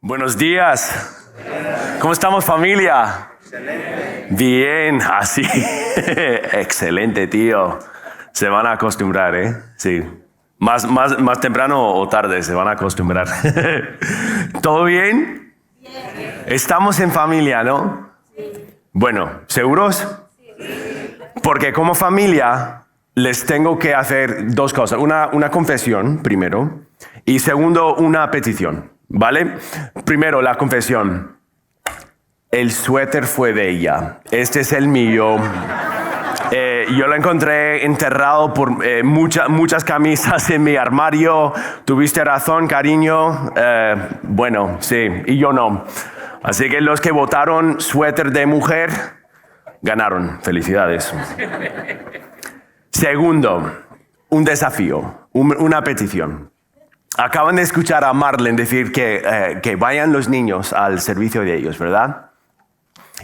Buenos días. ¿Cómo estamos, familia? Excelente. Bien, así. Excelente, tío. Se van a acostumbrar, ¿eh? Sí. Más temprano o tarde se van a acostumbrar. ¿Todo bien? Bien. Estamos en familia, ¿no? Sí. Bueno, ¿seguros? Sí. Porque como familia les tengo que hacer dos cosas. Una confesión, primero. Y segundo, una petición. ¿Vale? Primero, la confesión. El suéter fue de ella. Este es el mío. Yo lo encontré enterrado por muchas camisas en mi armario. Tuviste razón, cariño. Bueno, sí, y yo no. Así que los que votaron suéter de mujer, ganaron. Felicidades. Segundo, un desafío, una petición. Acaban de escuchar a Marlene decir que vayan los niños al servicio de ellos, ¿verdad?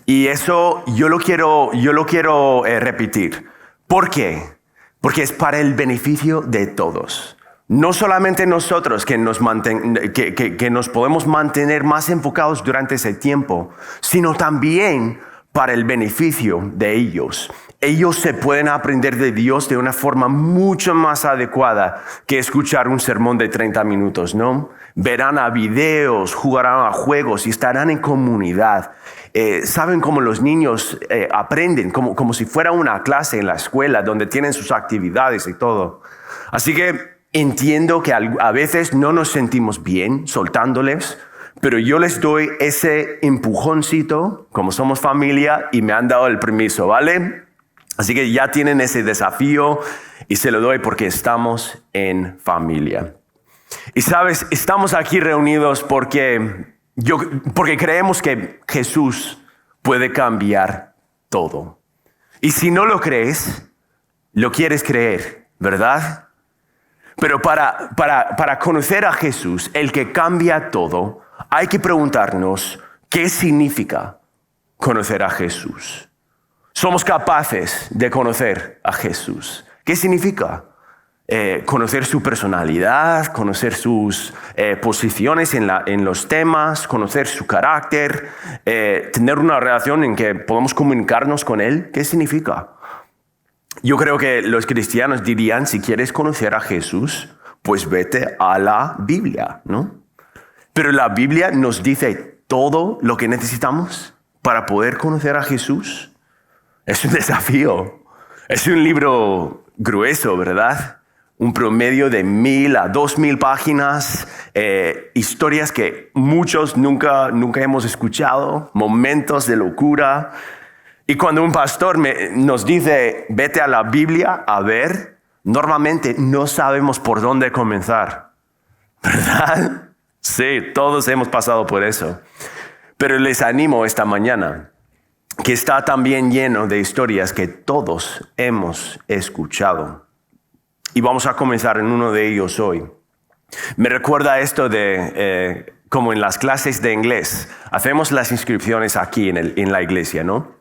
Y eso yo lo quiero repetir. ¿Por qué? Porque es para el beneficio de todos. No solamente nosotros que nos podemos mantener más enfocados durante ese tiempo, sino también para el beneficio de ellos. Ellos se pueden aprender de Dios de una forma mucho más adecuada que escuchar un sermón de 30 minutos, ¿no? Verán a videos, jugarán a juegos y estarán en comunidad. Saben cómo los niños aprenden, como si fuera una clase en la escuela donde tienen sus actividades y todo. Así que entiendo que a veces no nos sentimos bien soltándoles, pero yo les doy ese empujoncito, como somos familia, y me han dado el permiso, ¿vale? Así que ya tienen ese desafío y se lo doy porque estamos en familia. Y sabes, estamos aquí reunidos porque creemos que Jesús puede cambiar todo. Y si no lo crees, lo quieres creer, ¿verdad? Pero para conocer a Jesús, el que cambia todo, hay que preguntarnos qué significa conocer a Jesús. Somos capaces de conocer a Jesús. ¿Qué significa? Conocer su personalidad, conocer sus posiciones en los temas, conocer su carácter, tener una relación en que podamos comunicarnos con Él. ¿Qué significa? Yo creo que los cristianos dirían, si quieres conocer a Jesús, pues vete a la Biblia, ¿no? Pero la Biblia nos dice todo lo que necesitamos para poder conocer a Jesús. Es un desafío. Es un libro grueso, ¿verdad? Un promedio de 1,000 a 2,000 páginas, historias que muchos nunca hemos escuchado, momentos de locura. Y cuando un pastor nos dice, vete a la Biblia a ver, normalmente no sabemos por dónde comenzar, ¿verdad? Sí, todos hemos pasado por eso. Pero les animo esta mañana, que está también lleno de historias que todos hemos escuchado. Y vamos a comenzar en uno de ellos hoy. Me recuerda esto de, como en las clases de inglés, hacemos las inscripciones aquí en la iglesia, ¿no?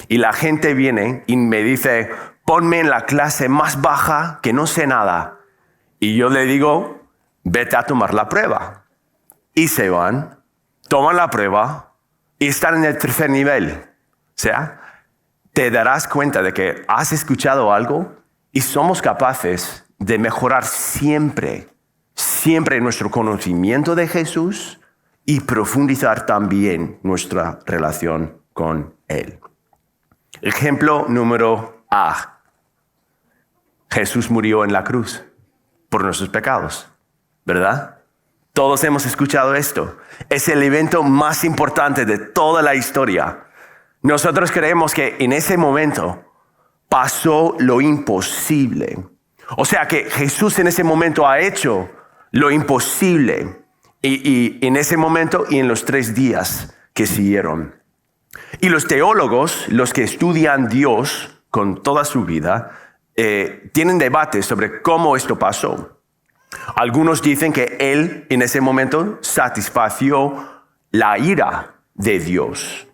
Y la gente viene y me dice, ponme en la clase más baja que no sé nada. Y yo le digo, vete a tomar la prueba. Y se van, toman la prueba y están en el 3er nivel. O sea, te darás cuenta de que has escuchado algo y somos capaces de mejorar siempre nuestro conocimiento de Jesús y profundizar también nuestra relación con Él. Ejemplo número A. Jesús murió en la cruz por nuestros pecados, ¿verdad? Todos hemos escuchado esto. Es el evento más importante de toda la historia. Nosotros creemos que en ese momento pasó lo imposible. O sea que Jesús en ese momento ha hecho lo imposible. Y en ese momento y en los 3 días que siguieron. Y los teólogos, los que estudian Dios con toda su vida, tienen debates sobre cómo esto pasó. Algunos dicen que Él en ese momento satisfació la ira de Dios.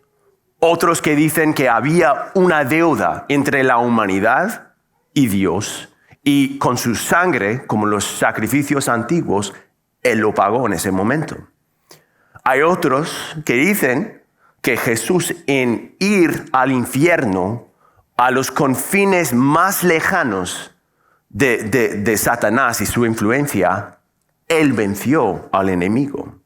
Otros que dicen que había una deuda entre la humanidad y Dios y con su sangre, como los sacrificios antiguos, Él lo pagó en ese momento. Hay otros que dicen que Jesús, en ir al infierno, a los confines más lejanos de Satanás y su influencia, él venció al enemigo.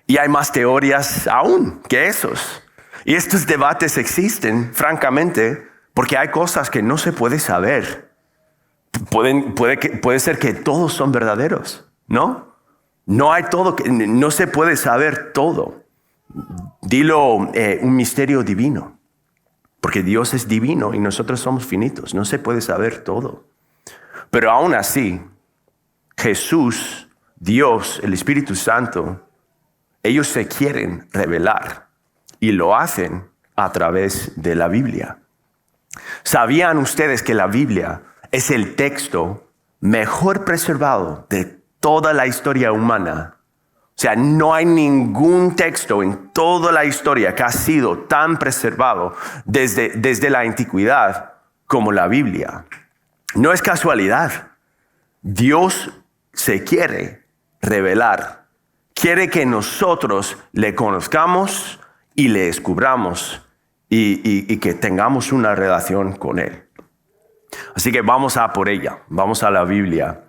Y hay más teorías aún que esos. Y estos debates existen, francamente, porque hay cosas que no se puede saber. Puede ser que todos son verdaderos, ¿no? No hay todo, no se puede saber todo. Dilo un misterio divino, porque Dios es divino y nosotros somos finitos, no se puede saber todo. Pero aún así, Jesús, Dios, el Espíritu Santo, ellos se quieren revelar y lo hacen a través de la Biblia. ¿Sabían ustedes que la Biblia es el texto mejor preservado de toda la historia humana? O sea, no hay ningún texto en toda la historia que ha sido tan preservado desde la antigüedad como la Biblia. No es casualidad. Dios se quiere revelar. Quiere que nosotros le conozcamos y le descubramos y que tengamos una relación con Él. Así que vamos a por ella. Vamos a la Biblia.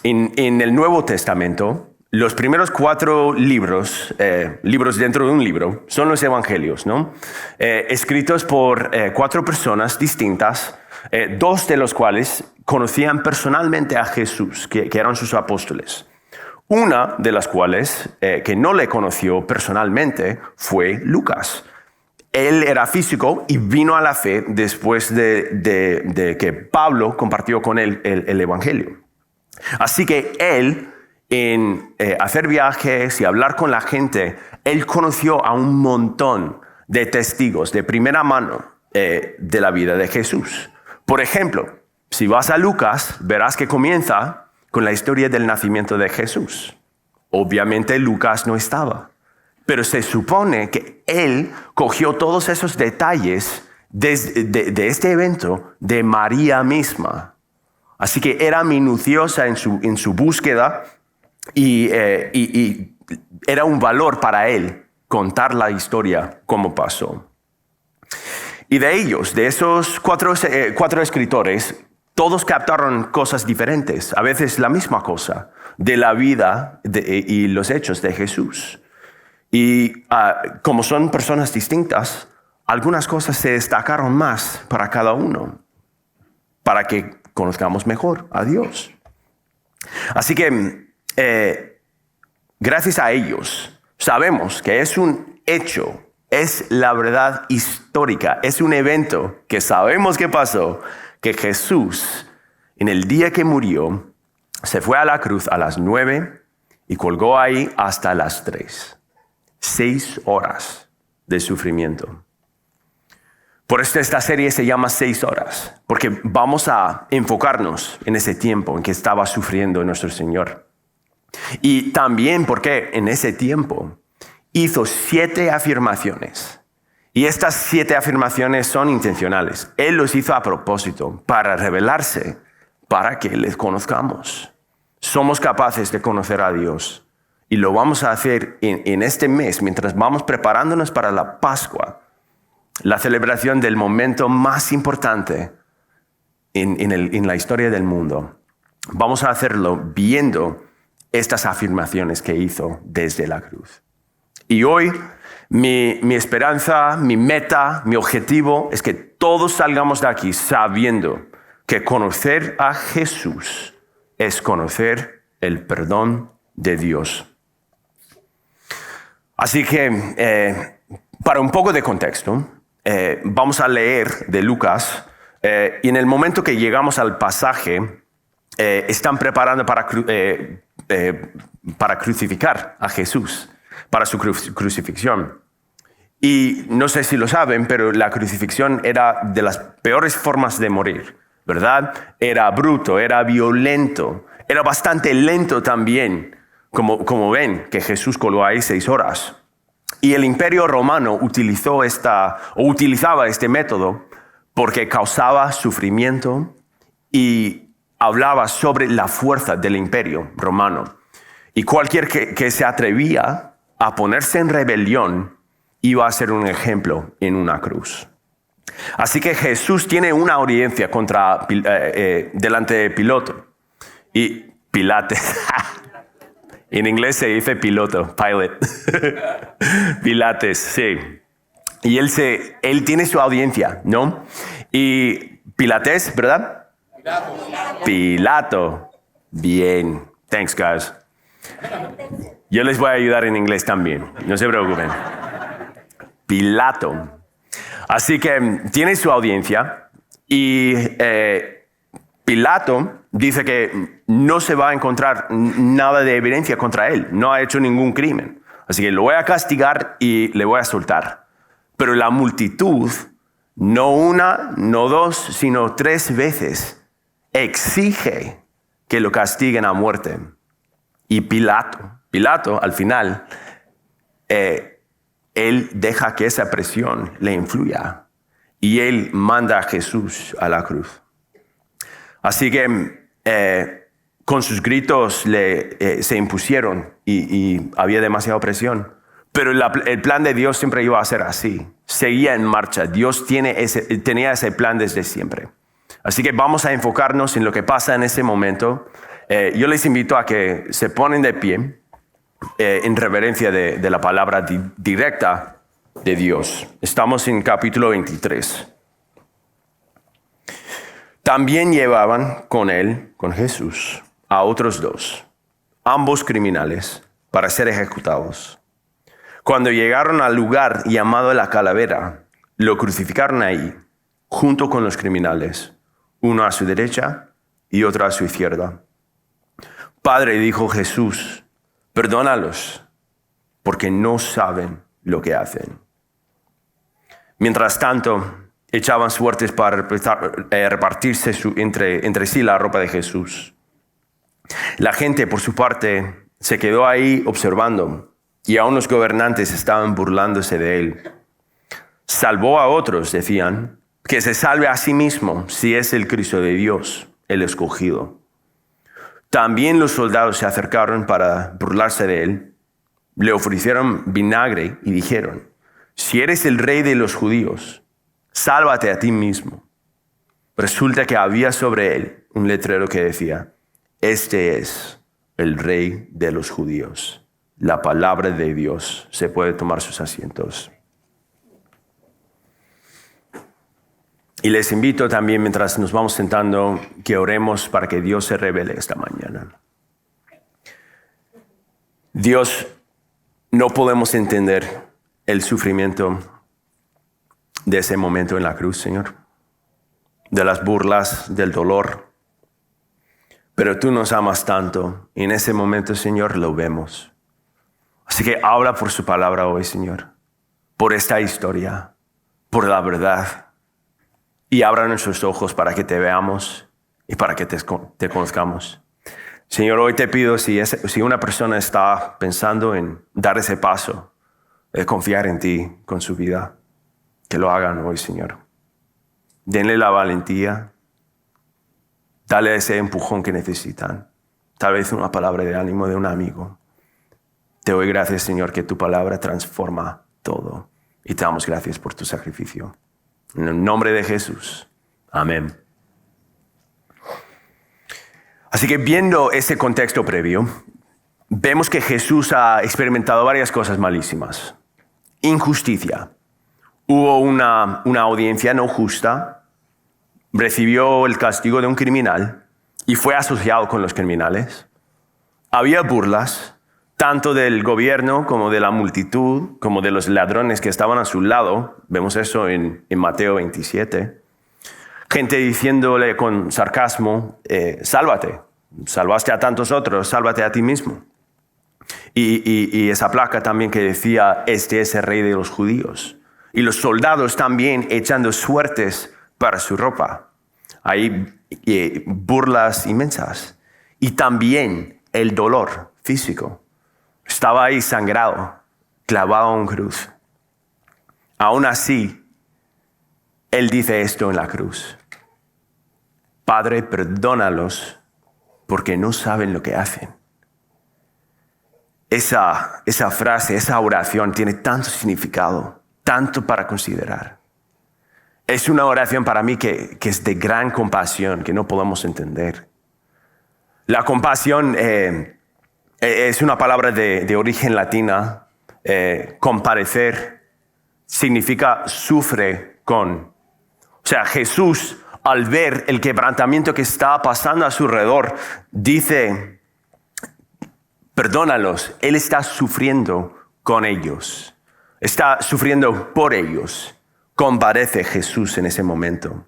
En el Nuevo Testamento, los primeros 4 libros dentro de un libro, son los evangelios, ¿no? Escritos por 4 personas distintas, 2 de los cuales conocían personalmente a Jesús, que eran sus apóstoles. Una de las cuales, que no le conoció personalmente, fue Lucas. Él era físico y vino a la fe después de que Pablo compartió con él el evangelio. Así que él, en hacer viajes y hablar con la gente, él conoció a un montón de testigos de primera mano de la vida de Jesús. Por ejemplo, si vas a Lucas, verás que comienza con la historia del nacimiento de Jesús. Obviamente Lucas no estaba, pero se supone que él cogió todos esos detalles de este evento de María misma. Así que era minuciosa en su búsqueda y era un valor para él contar la historia como pasó. Y de ellos, de esos 4 escritores, todos captaron cosas diferentes, a veces la misma cosa, de la vida y los hechos de Jesús. Y como son personas distintas, algunas cosas se destacaron más para cada uno, para que conozcamos mejor a Dios. Así que, gracias a ellos, sabemos que es un hecho, es la verdad histórica, es un evento que sabemos que pasó, que Jesús, en el día que murió, se fue a la cruz a las 9 y colgó ahí hasta las 3. 6 horas de sufrimiento. Por eso esta serie se llama 6 horas, porque vamos a enfocarnos en ese tiempo en que estaba sufriendo nuestro Señor. Y también porque en ese tiempo hizo 7 afirmaciones. Y estas 7 afirmaciones son intencionales. Él los hizo a propósito para revelarse, para que les conozcamos. Somos capaces de conocer a Dios. Y lo vamos a hacer en este mes, mientras vamos preparándonos para la Pascua, la celebración del momento más importante en la historia del mundo. Vamos a hacerlo viendo estas afirmaciones que hizo desde la cruz. Y hoy mi esperanza, mi meta, mi objetivo es que todos salgamos de aquí sabiendo que conocer a Jesús es conocer el perdón de Dios. Así que, para un poco de contexto, vamos a leer de Lucas, y en el momento que llegamos al pasaje, están preparando para crucificar a Jesús, para su crucifixión. Y no sé si lo saben, pero la crucifixión era de las peores formas de morir, ¿verdad? Era bruto, era violento, era bastante lento también. Como ven, que Jesús colgó ahí 6 horas. Y el Imperio Romano utilizaba este método porque causaba sufrimiento y hablaba sobre la fuerza del Imperio Romano. Y cualquier que se atrevía a ponerse en rebelión, iba a ser un ejemplo en una cruz. Así que Jesús tiene una audiencia delante de Pilato. Y Pilates. En inglés se dice piloto, pilot. Pilates, sí. Y él tiene su audiencia, ¿no? Y Pilates, ¿verdad? Pilato. Bien. Thanks, guys. Yo les voy a ayudar en inglés también. No se preocupen. Pilato. Así que tiene su audiencia y Pilato dice que no se va a encontrar nada de evidencia contra él. No ha hecho ningún crimen. Así que lo voy a castigar y le voy a soltar. Pero la multitud, no una, no dos, sino 3 veces, exige que lo castiguen a muerte. Y Pilato al final, él deja que esa presión le influya. Y él manda a Jesús a la cruz. Así que con sus gritos se impusieron y había demasiada presión. Pero el plan de Dios siempre iba a ser así. Seguía en marcha. Dios tenía ese plan desde siempre. Así que vamos a enfocarnos en lo que pasa en ese momento. Yo les invito a que se ponen de pie en reverencia de la palabra directa de Dios. Estamos en capítulo 23. También llevaban con Jesús, a otros 2, ambos criminales, para ser ejecutados. Cuando llegaron al lugar llamado la Calavera, lo crucificaron ahí, junto con los criminales, uno a su derecha y otro a su izquierda. Padre, dijo Jesús, perdónalos, porque no saben lo que hacen. Mientras tanto, echaban suertes para repartirse entre sí la ropa de Jesús. La gente, por su parte, se quedó ahí observando, y aún los gobernantes estaban burlándose de él. Salvó a otros, decían, que se salve a sí mismo si es el Cristo de Dios, el escogido. También los soldados se acercaron para burlarse de él. Le ofrecieron vinagre y dijeron, si eres el rey de los judíos, sálvate a ti mismo. Resulta que había sobre él un letrero que decía, este es el rey de los judíos. La palabra de Dios. Se puede tomar sus asientos. Y les invito también, mientras nos vamos sentando, que oremos para que Dios se revele esta mañana. Dios, no podemos entender el sufrimiento de ese momento en la cruz, Señor, de las burlas, del dolor. Pero tú nos amas tanto y en ese momento, Señor, lo vemos. Así que habla por su palabra hoy, Señor, por esta historia, por la verdad. Y abra nuestros ojos para que te veamos y para que te conozcamos. Señor, hoy te pido, si una persona está pensando en dar ese paso, de confiar en ti con su vida, que lo hagan hoy, Señor. Denle la valentía. Dale ese empujón que necesitan. Tal vez una palabra de ánimo de un amigo. Te doy gracias, Señor, que tu palabra transforma todo. Y te damos gracias por tu sacrificio. En el nombre de Jesús. Amén. Así que viendo ese contexto previo, vemos que Jesús ha experimentado varias cosas malísimas. Injusticia. Hubo una audiencia no justa, recibió el castigo de un criminal y fue asociado con los criminales. Había burlas, tanto del gobierno como de la multitud, como de los ladrones que estaban a su lado. Vemos eso en Mateo 27. Gente diciéndole con sarcasmo, sálvate, salvaste a tantos otros, sálvate a ti mismo. Y esa placa también que decía, este es el rey de los judíos. Y los soldados también echando suertes para su ropa. Hay burlas inmensas. Y también el dolor físico. Estaba ahí sangrado, clavado en cruz. Aún así, él dice esto en la cruz. Padre, perdónalos porque no saben lo que hacen. esa frase, esa oración tiene tanto significado, tanto para considerar. Es una oración para mí que es de gran compasión, que no podemos entender. La compasión es una palabra de origen latina. Compadecer significa sufre con. O sea, Jesús, al ver el quebrantamiento que está pasando a su alrededor, dice, perdónalos. Él está sufriendo con ellos. Está sufriendo por ellos. Compadece Jesús en ese momento.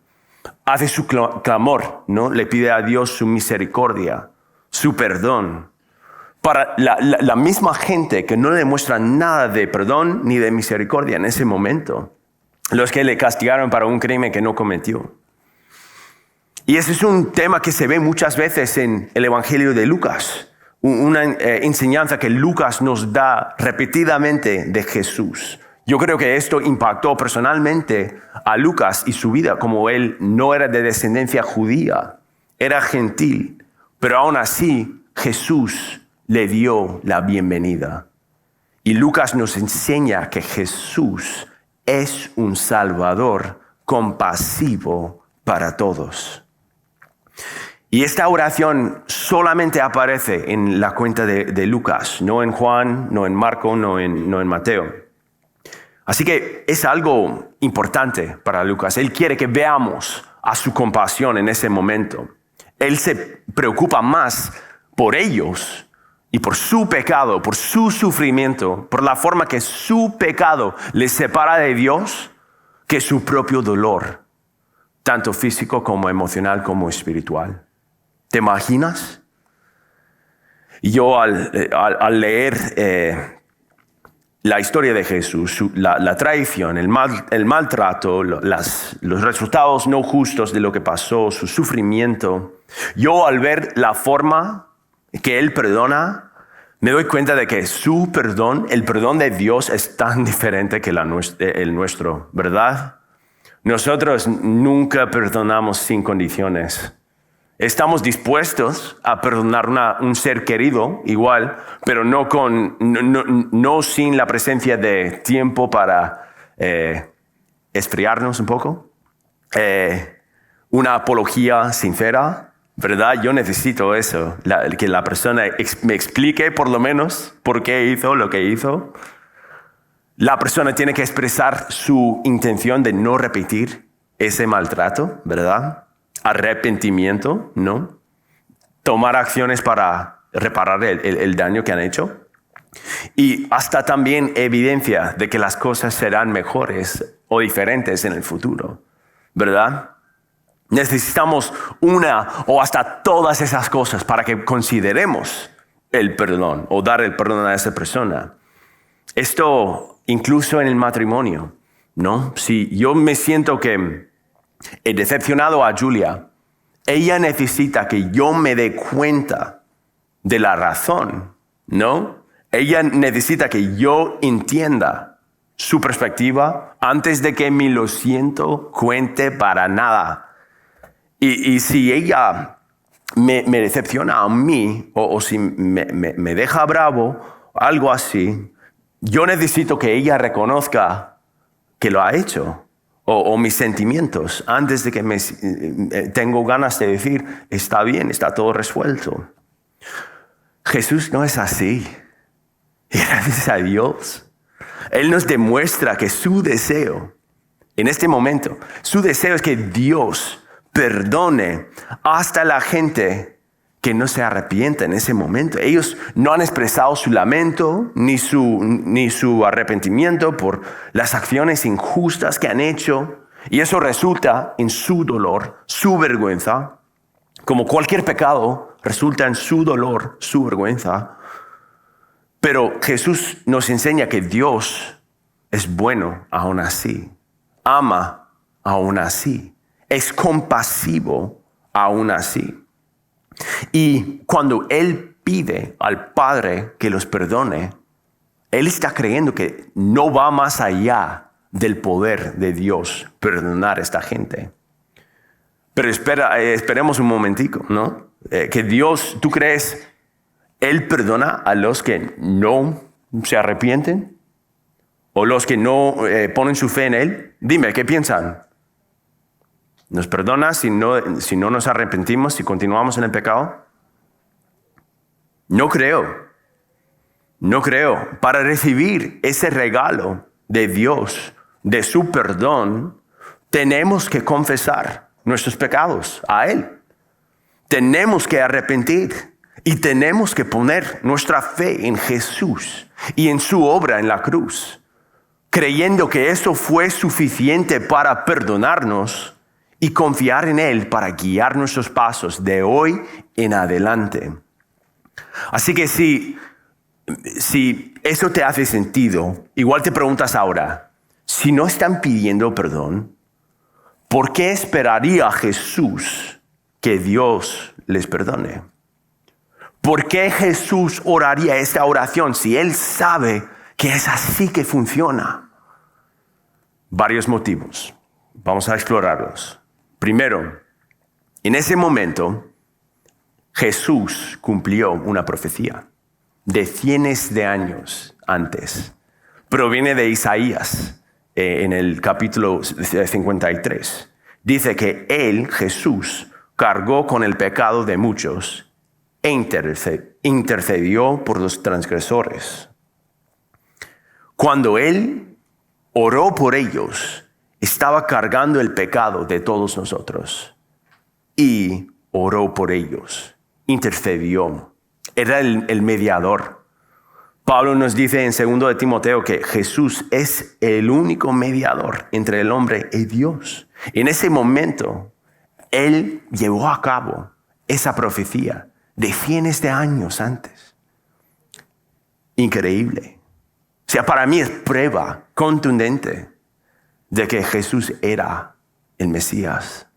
Hace su clamor, ¿no? Le pide a Dios su misericordia, su perdón. Para la misma gente que no le demuestra nada de perdón ni de misericordia en ese momento. Los que le castigaron para un crimen que no cometió. Y ese es un tema que se ve muchas veces en el Evangelio de Lucas. Una enseñanza que Lucas nos da repetidamente de Jesús. Yo creo que esto impactó personalmente a Lucas y su vida, como él no era de descendencia judía, era gentil, pero aún así Jesús le dio la bienvenida. Y Lucas nos enseña que Jesús es un Salvador compasivo para todos. Y esta oración solamente aparece en la cuenta de Lucas, no en Juan, no en Marco, no en Mateo. Así que es algo importante para Lucas. Él quiere que veamos a su compasión en ese momento. Él se preocupa más por ellos y por su pecado, por su sufrimiento, por la forma que su pecado les separa de Dios, que su propio dolor, tanto físico como emocional como espiritual. ¿Te imaginas? Yo al leer la historia de Jesús, la traición, el maltrato, los resultados no justos de lo que pasó, su sufrimiento. Yo al ver la forma que Él perdona, me doy cuenta de que su perdón, el perdón de Dios es tan diferente que el nuestro, ¿verdad? Nosotros nunca perdonamos sin condiciones. Estamos dispuestos a perdonar un ser querido igual, pero no sin la presencia de tiempo para esfriarnos un poco. Una apología sincera, ¿verdad? Yo necesito eso, que la persona me explique por lo menos por qué hizo lo que hizo. La persona tiene que expresar su intención de no repetir ese maltrato, ¿verdad? Arrepentimiento, ¿no? Tomar acciones para reparar el daño que han hecho. Y hasta también evidencia de que las cosas serán mejores o diferentes en el futuro, ¿verdad? Necesitamos una o hasta todas esas cosas para que consideremos el perdón o dar el perdón a esa persona. Esto incluso en el matrimonio, ¿no? Si yo me siento que he decepcionado a Julia, ella necesita que yo me dé cuenta de la razón, ¿no? Ella necesita que yo entienda su perspectiva antes de que me lo siento cuente para nada. Y si ella me decepciona a mí o si me deja bravo, algo así, yo necesito que ella reconozca que lo ha hecho. O mis sentimientos, antes de que tengo ganas de decir, está bien, está todo resuelto. Jesús no es así. Y gracias a Dios, Él nos demuestra que su deseo, en este momento, su deseo es que Dios perdone hasta la gente que no se arrepienta en ese momento. Ellos no han expresado su lamento ni su arrepentimiento por las acciones injustas que han hecho. Y eso resulta en su dolor, su vergüenza. Como cualquier pecado, resulta en su dolor, su vergüenza. Pero Jesús nos enseña que Dios es bueno aún así. Ama aún así. Es compasivo aún así. Y cuando Él pide al Padre que los perdone, Él está creyendo que no va más allá del poder de Dios perdonar a esta gente. Pero esperemos un momentico, ¿no? Que Dios, ¿tú crees Él perdona a los que no se arrepienten o los que no ponen su fe en Él. Dime, ¿qué piensan? ¿Nos perdona si no nos arrepentimos, si continuamos en el pecado? No creo. No creo. Para recibir ese regalo de Dios, de su perdón, tenemos que confesar nuestros pecados a Él. Tenemos que arrepentir y tenemos que poner nuestra fe en Jesús y en su obra en la cruz, creyendo que eso fue suficiente para perdonarnos y confiar en Él para guiar nuestros pasos de hoy en adelante. Así que si eso te hace sentido, igual te preguntas ahora, si no están pidiendo perdón, ¿por qué esperaría Jesús que Dios les perdone? ¿Por qué Jesús oraría esta oración si Él sabe que es así que funciona? Varios motivos. Vamos a explorarlos. Primero, en ese momento, Jesús cumplió una profecía de cientos de años antes. Proviene de Isaías, en el capítulo 53. Dice que Él, Jesús, cargó con el pecado de muchos e intercedió por los transgresores. Cuando Él oró por ellos, estaba cargando el pecado de todos nosotros y oró por ellos, intercedió. Era el mediador. Pablo nos dice en 2 de Timoteo que Jesús es el único mediador entre el hombre y Dios. En ese momento, Él llevó a cabo esa profecía de cientos de años antes. Increíble. O sea, para mí es prueba contundente de que Jesús era el Mesías.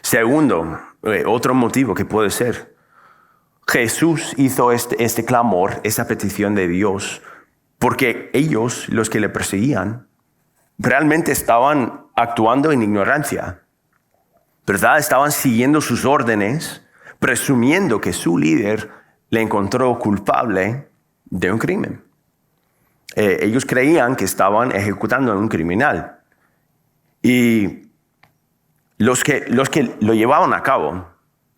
Segundo, otro motivo que puede ser, Jesús hizo este clamor, esa petición de Dios, porque ellos, los que le perseguían, realmente estaban actuando en ignorancia, ¿verdad? Estaban siguiendo sus órdenes, presumiendo que su líder le encontró culpable de un crimen. Ellos creían que estaban ejecutando a un criminal. Y los que lo llevaban a cabo,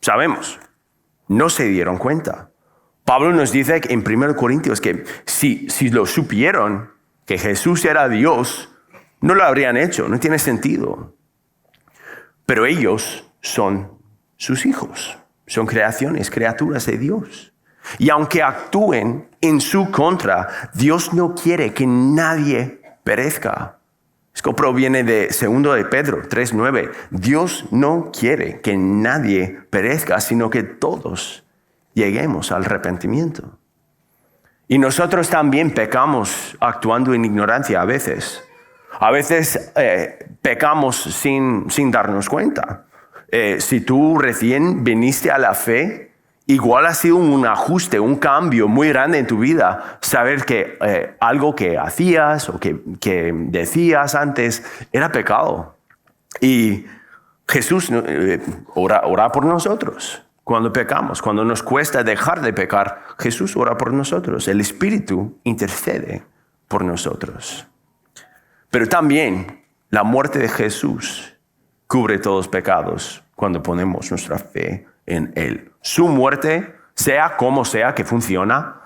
sabemos, no se dieron cuenta. Pablo nos dice en 1 Corintios que si lo supieron, que Jesús era Dios, no lo habrían hecho, no tiene sentido. Pero ellos son sus hijos, son criaturas de Dios. Y aunque actúen en su contra, Dios no quiere que nadie perezca. Esto proviene de 2 de Pedro 3:9. Dios no quiere que nadie perezca, sino que todos lleguemos al arrepentimiento. Y nosotros también pecamos actuando en ignorancia a veces. A veces pecamos sin darnos cuenta. Si tú recién viniste a la fe, igual ha sido un ajuste, un cambio muy grande en tu vida. Saber que algo que hacías o que decías antes era pecado. Y Jesús ora por nosotros. Cuando pecamos, cuando nos cuesta dejar de pecar, Jesús ora por nosotros. El Espíritu intercede por nosotros. Pero también la muerte de Jesús cubre todos los pecados cuando ponemos nuestra fe en Él. Su muerte, sea como sea que funciona,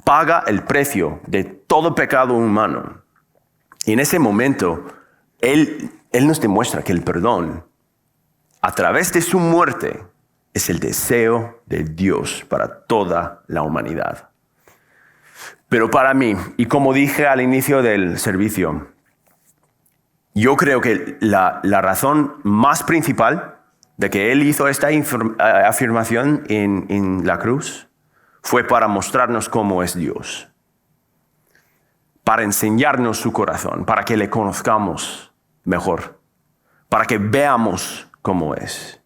paga el precio de todo pecado humano. Y en ese momento, Él nos demuestra que el perdón, a través de su muerte, es el deseo de Dios para toda la humanidad. Pero para mí, y como dije al inicio del servicio, yo creo que la razón más principal de que Él hizo esta afirmación en la cruz fue para mostrarnos cómo es Dios, para enseñarnos su corazón, para que le conozcamos mejor, para que veamos cómo es.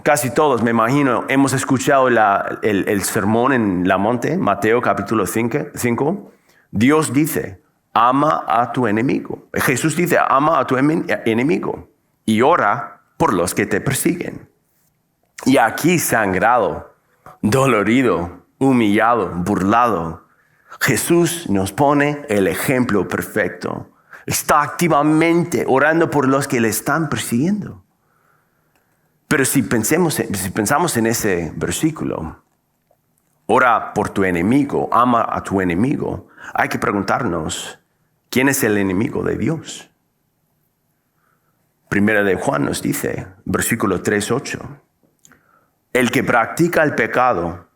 Casi todos, me imagino, hemos escuchado el sermón en la monte, Mateo capítulo 5. Dios dice, ama a tu enemigo. Jesús dice, ama a tu enemigo y ora por los que te persiguen. Y aquí sangrado dolorido, humillado, burlado. Jesús nos pone el ejemplo perfecto. Está activamente orando por los que le están persiguiendo. Pero si pensamos en ese versículo, ora por tu enemigo, ama a tu enemigo, hay que preguntarnos, ¿quién es el enemigo de Dios? Primera de Juan nos dice, versículo 3:8, el que practica el pecado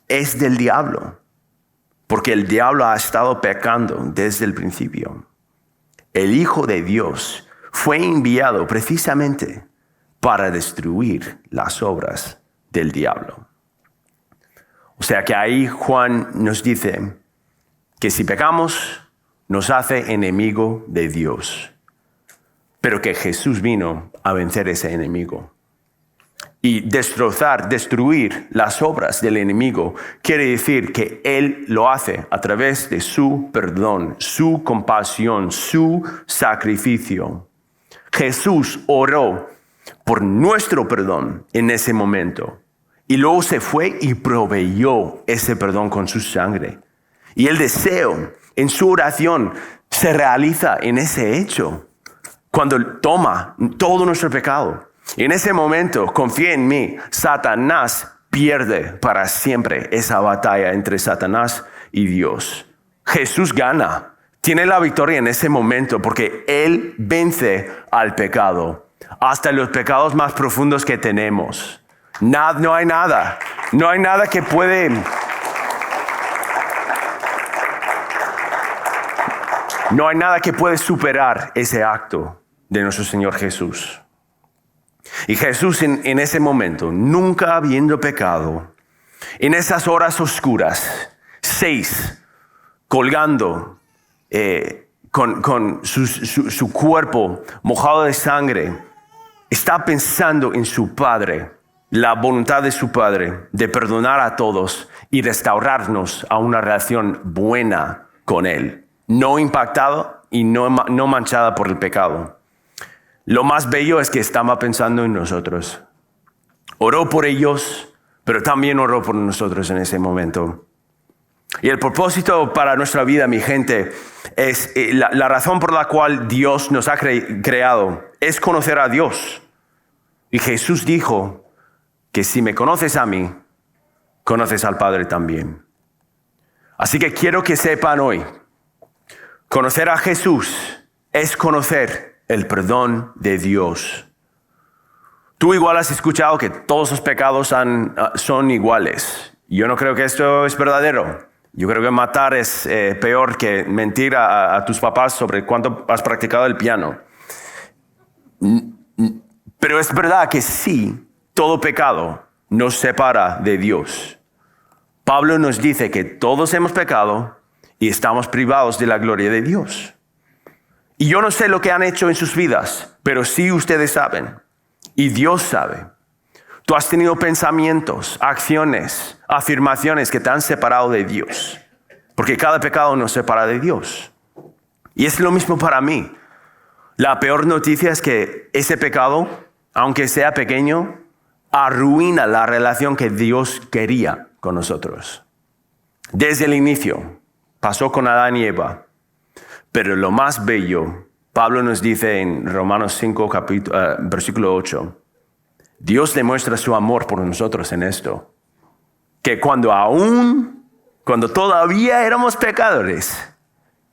es del diablo, porque el diablo ha estado pecando desde el principio. El Hijo de Dios fue enviado precisamente para destruir las obras del diablo. O sea que ahí Juan nos dice que si pecamos, nos hace enemigo de Dios, pero que Jesús vino a vencer ese enemigo. Y destruir las obras del enemigo quiere decir que Él lo hace a través de su perdón, su compasión, su sacrificio. Jesús oró por nuestro perdón en ese momento. Y luego se fue y proveyó ese perdón con su sangre. Y el deseo en su oración se realiza en ese hecho, cuando toma todo nuestro pecado. Y en ese momento, confía en mí, Satanás pierde para siempre esa batalla entre Satanás y Dios. Jesús gana, tiene la victoria en ese momento porque Él vence al pecado, hasta los pecados más profundos que tenemos. No hay nada que puede... No hay nada que puede superar ese acto de nuestro Señor Jesús. Y Jesús en ese momento, nunca habiendo pecado, en esas horas oscuras, 6, colgando con su cuerpo mojado de sangre, está pensando en su Padre, la voluntad de su Padre de perdonar a todos y restaurarnos a una relación buena con Él, no impactada y no manchada por el pecado. Lo más bello es que estaba pensando en nosotros. Oró por ellos, pero también oró por nosotros en ese momento. Y el propósito para nuestra vida, mi gente, es la razón por la cual Dios nos ha creado, es conocer a Dios. Y Jesús dijo que si me conoces a mí, conoces al Padre también. Así que quiero que sepan hoy, conocer a Jesús es conocer el perdón de Dios. Tú igual has escuchado que todos los pecados son iguales. Yo no creo que esto es verdadero. Yo creo que matar es peor que mentir a tus papás sobre cuánto has practicado el piano. Pero es verdad que sí, todo pecado nos separa de Dios. Pablo nos dice que todos hemos pecado y estamos privados de la gloria de Dios. Y yo no sé lo que han hecho en sus vidas, pero sí ustedes saben. Y Dios sabe. Tú has tenido pensamientos, acciones, afirmaciones que te han separado de Dios. Porque cada pecado nos separa de Dios. Y es lo mismo para mí. La peor noticia es que ese pecado, aunque sea pequeño, arruina la relación que Dios quería con nosotros. Desde el inicio, pasó con Adán y Eva. Pero lo más bello, Pablo nos dice en Romanos 5, versículo 8, Dios demuestra su amor por nosotros en esto, que cuando todavía éramos pecadores,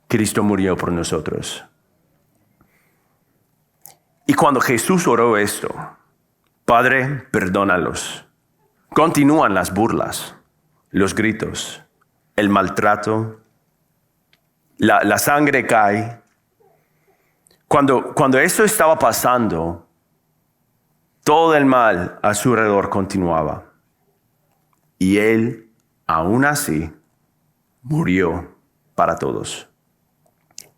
Cristo murió por nosotros. Y cuando Jesús oró esto, Padre, perdónalos. Continúan las burlas, los gritos, el maltrato. La sangre cae. Cuando eso estaba pasando, todo el mal a su alrededor continuaba. Y Él, aún así, murió para todos.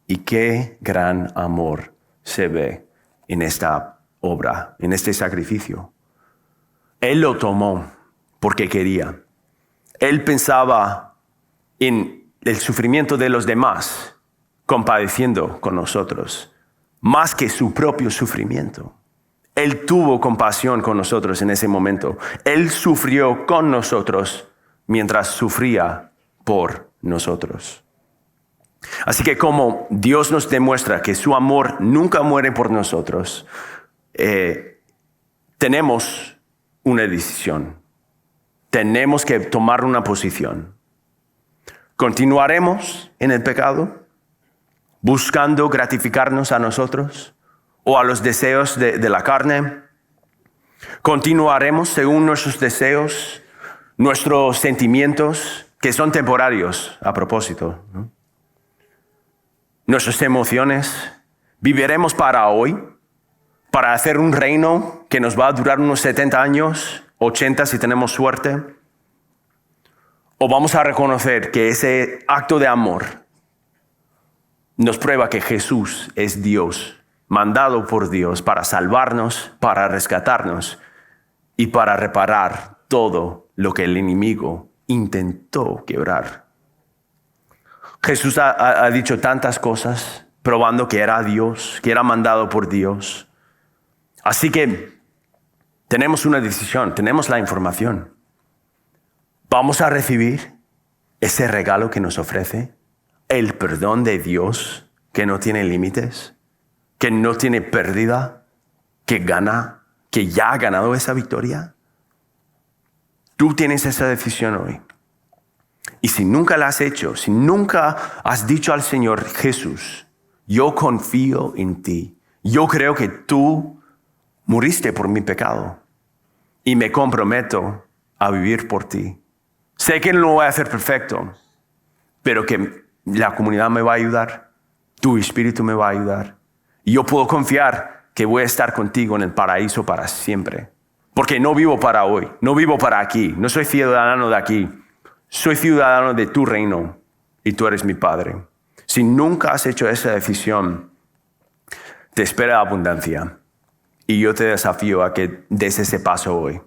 Y qué gran amor se ve en esta obra, en este sacrificio. Él lo tomó porque quería. Él pensaba en el sufrimiento de los demás, compadeciendo con nosotros, más que su propio sufrimiento. Él tuvo compasión con nosotros en ese momento. Él sufrió con nosotros mientras sufría por nosotros. Así que como Dios nos demuestra que su amor nunca muere por nosotros, tenemos una decisión. Tenemos que tomar una posición. ¿Continuaremos en el pecado, buscando gratificarnos a nosotros o a los deseos de la carne? ¿Continuaremos según nuestros deseos, nuestros sentimientos, que son temporarios a propósito, ¿no? Nuestras emociones? ¿Viviremos para hoy? ¿Para hacer un reino que nos va a durar unos 70 años, 80 si tenemos suerte? ¿O vamos a reconocer que ese acto de amor nos prueba que Jesús es Dios, mandado por Dios para salvarnos, para rescatarnos y para reparar todo lo que el enemigo intentó quebrar? Jesús ha dicho tantas cosas, probando que era Dios, que era mandado por Dios. Así que tenemos una decisión, tenemos la información. ¿Vamos a recibir ese regalo que nos ofrece? El perdón de Dios que no tiene límites, que no tiene pérdida, que gana, que ya ha ganado esa victoria. Tú tienes esa decisión hoy. Y si nunca la has hecho, si nunca has dicho al Señor: Jesús, yo confío en ti. Yo creo que tú moriste por mi pecado y me comprometo a vivir por ti. Sé que no lo voy a hacer perfecto, pero que la comunidad me va a ayudar, tu espíritu me va a ayudar. Y yo puedo confiar que voy a estar contigo en el paraíso para siempre. Porque no vivo para hoy, no vivo para aquí, no soy ciudadano de aquí. Soy ciudadano de tu reino y tú eres mi Padre. Si nunca has hecho esa decisión, te espera abundancia. Y yo te desafío a que des ese paso hoy.